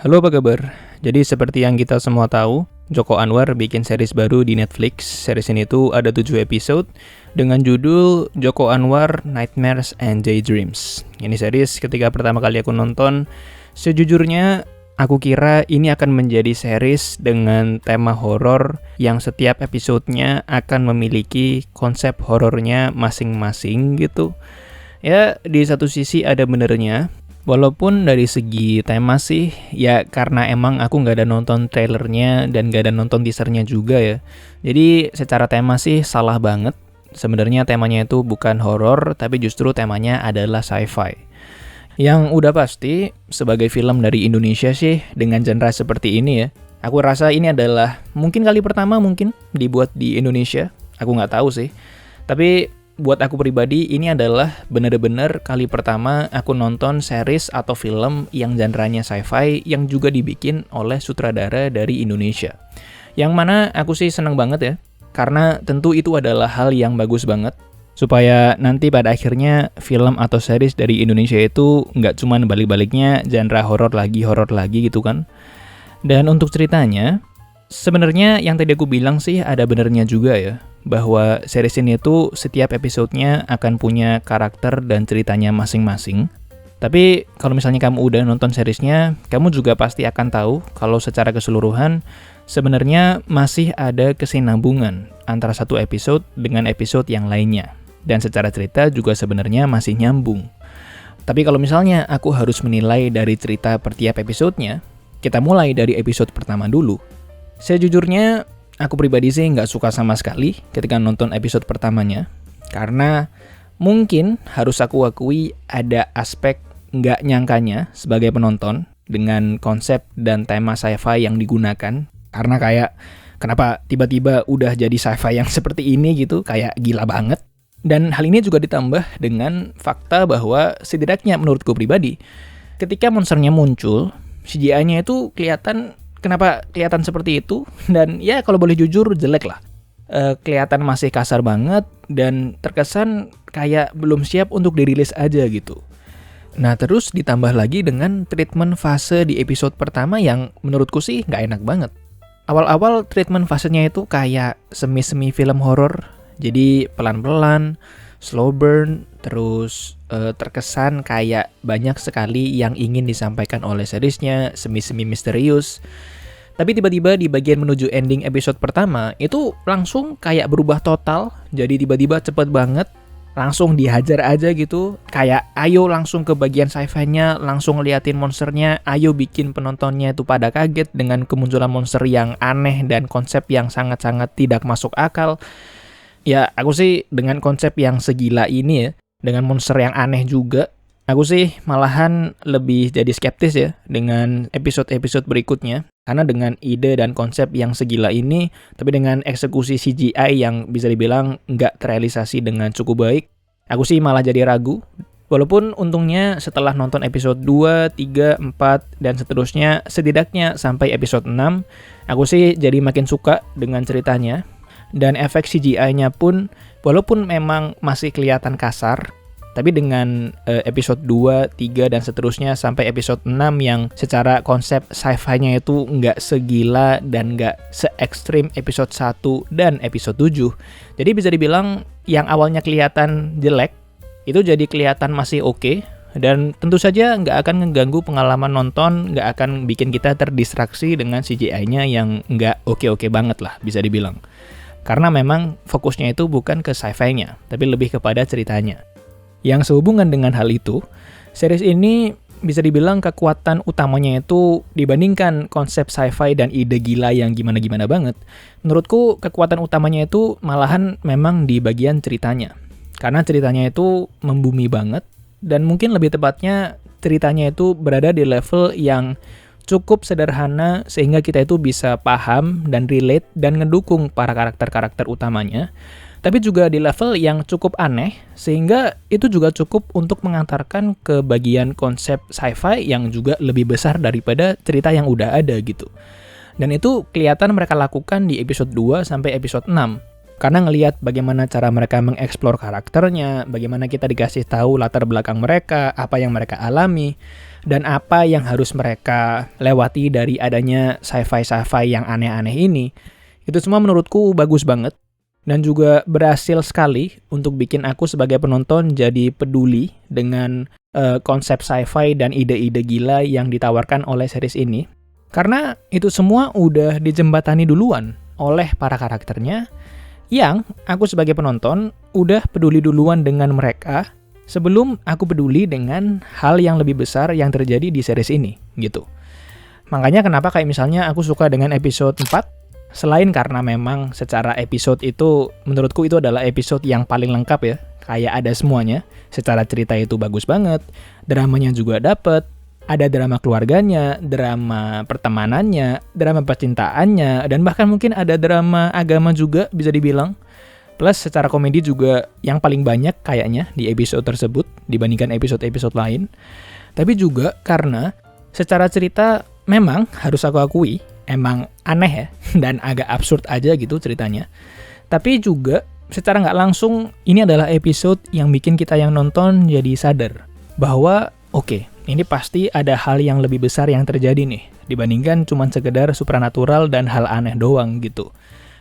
Halo, apa kabar? Jadi seperti yang kita semua tahu, Joko Anwar bikin series baru di Netflix. Series ini tuh ada 7 episode dengan judul Joko Anwar Nightmares and Daydreams. Ini series ketika pertama kali aku nonton, sejujurnya aku kira ini akan menjadi series dengan tema horor yang setiap episodenya akan memiliki konsep horornya masing-masing gitu. Ya, di satu sisi ada benernya. Walaupun dari segi tema sih, ya karena emang aku nggak ada nonton trailernya dan nggak ada nonton teasernya juga ya. Jadi secara tema sih salah banget. Sebenarnya temanya itu bukan horor, tapi justru temanya adalah sci-fi. Yang udah pasti, sebagai film dari Indonesia sih, dengan genre seperti ini ya, aku rasa ini adalah mungkin kali pertama mungkin dibuat di Indonesia. Aku nggak tahu sih. Tapi buat aku pribadi, ini adalah bener-bener kali pertama aku nonton series atau film yang genre-nya sci-fi yang juga dibikin oleh sutradara dari Indonesia. Yang mana aku sih seneng banget ya, karena tentu itu adalah hal yang bagus banget, supaya nanti pada akhirnya film atau series dari Indonesia itu nggak cuman balik-baliknya genre horor lagi gitu kan. Dan untuk ceritanya, sebenarnya yang tadi aku bilang sih ada benernya juga ya, bahwa series ini tuh setiap episodenya akan punya karakter dan ceritanya masing-masing. Tapi kalau misalnya kamu udah nonton seriesnya, kamu juga pasti akan tahu kalau secara keseluruhan sebenarnya masih ada kesinambungan antara satu episode dengan episode yang lainnya. Dan secara cerita juga sebenarnya masih nyambung. Tapi kalau misalnya aku harus menilai dari cerita per tiap episodenya, kita mulai dari episode pertama dulu. Sejujurnya, aku pribadi sih nggak suka sama sekali ketika nonton episode pertamanya. Karena mungkin harus aku akui ada aspek nggak nyangkanya sebagai penonton dengan konsep dan tema sci-fi yang digunakan. Karena kayak, kenapa tiba-tiba udah jadi sci-fi yang seperti ini gitu, kayak gila banget. Dan hal ini juga ditambah dengan fakta bahwa setidaknya menurutku pribadi, ketika monsternya muncul, CGI-nya itu Kenapa kelihatan seperti itu? Dan ya kalau boleh jujur jelek lah. Kelihatan masih kasar banget dan terkesan kayak belum siap untuk dirilis aja gitu. Nah terus ditambah lagi dengan treatment fase di episode pertama yang menurutku sih nggak enak banget. Awal-awal treatment fasenya itu kayak semi-semi film horor. Jadi pelan-pelan, slow burn, terus terkesan kayak banyak sekali yang ingin disampaikan oleh seriesnya, semi-semi misterius. Tapi tiba-tiba di bagian menuju ending episode pertama, itu langsung kayak berubah total, jadi tiba-tiba cepet banget, langsung dihajar aja gitu, kayak ayo langsung ke bagian sci-fi-nya, langsung liatin monsternya, ayo bikin penontonnya itu pada kaget dengan kemunculan monster yang aneh dan konsep yang sangat-sangat tidak masuk akal. Ya, aku sih dengan konsep yang segila ini ya, dengan monster yang aneh juga, aku sih malahan lebih jadi skeptis ya dengan episode-episode berikutnya. Karena dengan ide dan konsep yang segila ini, tapi dengan eksekusi CGI yang bisa dibilang nggak terrealisasi dengan cukup baik, aku sih malah jadi ragu. Walaupun untungnya setelah nonton episode 2, 3, 4, dan seterusnya, setidaknya sampai episode 6, aku sih jadi makin suka dengan ceritanya. Dan efek CGI-nya pun, walaupun memang masih kelihatan kasar, tapi dengan episode 2, 3, dan seterusnya sampai episode 6 yang secara konsep sci-fi-nya itu nggak segila dan nggak se-ekstrim episode 1 dan episode 7. Jadi bisa dibilang yang awalnya kelihatan jelek, itu jadi kelihatan masih oke. Dan tentu saja nggak akan ngeganggu pengalaman nonton, nggak akan bikin kita terdistraksi dengan CGI-nya yang nggak oke-oke banget lah bisa dibilang. Karena memang fokusnya itu bukan ke sci-fi-nya, tapi lebih kepada ceritanya. Yang sehubungan dengan hal itu, series ini bisa dibilang kekuatan utamanya itu dibandingkan konsep sci-fi dan ide gila yang gimana-gimana banget. Menurutku kekuatan utamanya itu malahan memang di bagian ceritanya. Karena ceritanya itu membumi banget, dan mungkin lebih tepatnya ceritanya itu berada di level yang cukup sederhana sehingga kita itu bisa paham dan relate dan ngedukung para karakter-karakter utamanya. Tapi juga di level yang cukup aneh, sehingga itu juga cukup untuk mengantarkan ke bagian konsep sci-fi yang juga lebih besar daripada cerita yang udah ada gitu. Dan itu kelihatan mereka lakukan di episode 2 sampai episode 6. Karena ngelihat bagaimana cara mereka mengeksplor karakternya, bagaimana kita dikasih tahu latar belakang mereka, apa yang mereka alami. dan apa yang harus mereka lewati dari adanya sci-fi yang aneh-aneh ini. Itu semua menurutku bagus banget dan juga berhasil sekali untuk bikin aku sebagai penonton jadi peduli dengan konsep sci-fi dan ide-ide gila yang ditawarkan oleh series ini. Karena itu semua udah dijembatani duluan oleh para karakternya yang aku sebagai penonton udah peduli duluan dengan mereka sebelum aku peduli dengan hal yang lebih besar yang terjadi di series ini, gitu. Makanya kenapa kayak misalnya aku suka dengan episode 4, selain karena memang secara episode itu, menurutku itu adalah episode yang paling lengkap ya, kayak ada semuanya. Secara cerita itu bagus banget, dramanya juga dapet, ada drama keluarganya, drama pertemanannya, drama percintaannya, dan bahkan mungkin ada drama agama juga bisa dibilang. Plus secara komedi juga yang paling banyak kayaknya di episode tersebut dibandingkan episode-episode lain. Tapi juga karena secara cerita memang harus aku akui, emang aneh ya, dan agak absurd aja gitu ceritanya. Tapi juga secara nggak langsung ini adalah episode yang bikin kita yang nonton jadi sadar bahwa oke, ini pasti ada hal yang lebih besar yang terjadi nih dibandingkan cuman sekedar supranatural dan hal aneh doang gitu.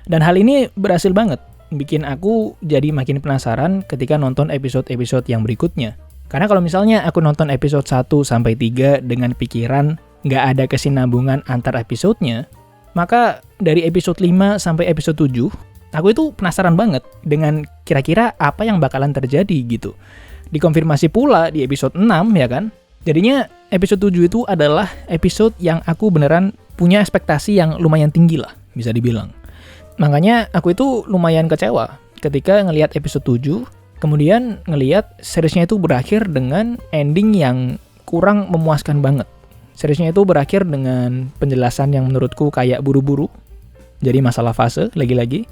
Dan hal ini berhasil banget bikin aku jadi makin penasaran ketika nonton episode-episode yang berikutnya. Karena kalau misalnya aku nonton episode 1 sampai 3 dengan pikiran nggak ada kesinambungan antar episodenya, maka dari episode 5 sampai episode 7, aku itu penasaran banget dengan kira-kira apa yang bakalan terjadi gitu. Dikonfirmasi pula di episode 6 ya kan. Jadinya episode 7 itu adalah episode yang aku beneran punya ekspektasi yang lumayan tinggi lah, bisa dibilang. Makanya aku itu lumayan kecewa ketika ngelihat episode 7, kemudian ngelihat seriesnya itu berakhir dengan ending yang kurang memuaskan banget. Seriesnya itu berakhir dengan penjelasan yang menurutku kayak buru-buru, jadi masalah fase lagi-lagi,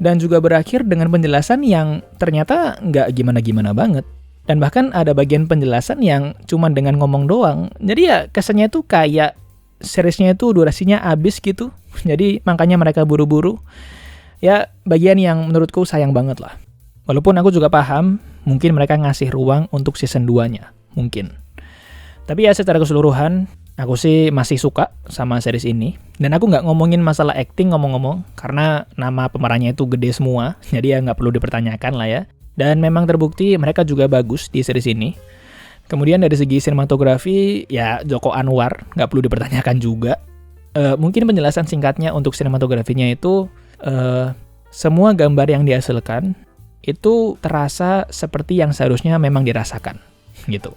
dan juga berakhir dengan penjelasan yang ternyata nggak gimana-gimana banget. Dan bahkan ada bagian penjelasan yang cuma dengan ngomong doang. Jadi ya kesannya itu kayak seriesnya itu durasinya habis gitu. Jadi makanya mereka buru-buru. Ya bagian yang menurutku sayang banget lah. Walaupun aku juga paham, mungkin mereka ngasih ruang untuk season 2-nya. Mungkin. Tapi ya secara keseluruhan, aku sih masih suka sama series ini. Dan aku nggak ngomongin masalah acting ngomong-ngomong. Karena nama pemerannya itu gede semua. Jadi ya nggak perlu dipertanyakan lah ya. Dan memang terbukti mereka juga bagus di series ini. Kemudian dari segi sinematografi, ya Joko Anwar, nggak perlu dipertanyakan juga. Mungkin penjelasan singkatnya untuk sinematografinya itu, semua gambar yang dihasilkan, itu terasa seperti yang seharusnya memang dirasakan. Gitu.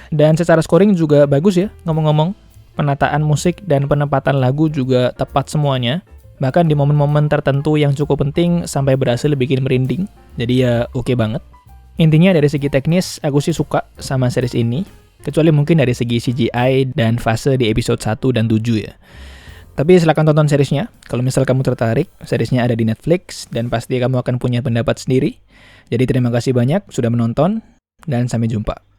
Dan secara scoring juga bagus ya, ngomong-ngomong. Penataan musik dan penempatan lagu juga tepat semuanya. Bahkan di momen-momen tertentu yang cukup penting sampai berhasil bikin merinding. Jadi ya oke banget. Intinya dari segi teknis, aku sih suka sama series ini. Kecuali mungkin dari segi CGI dan fase di episode 1 dan 7 ya. Tapi silakan tonton seriesnya. Kalau misal kamu tertarik, seriesnya ada di Netflix. Dan pasti kamu akan punya pendapat sendiri. Jadi terima kasih banyak sudah menonton. Dan sampai jumpa.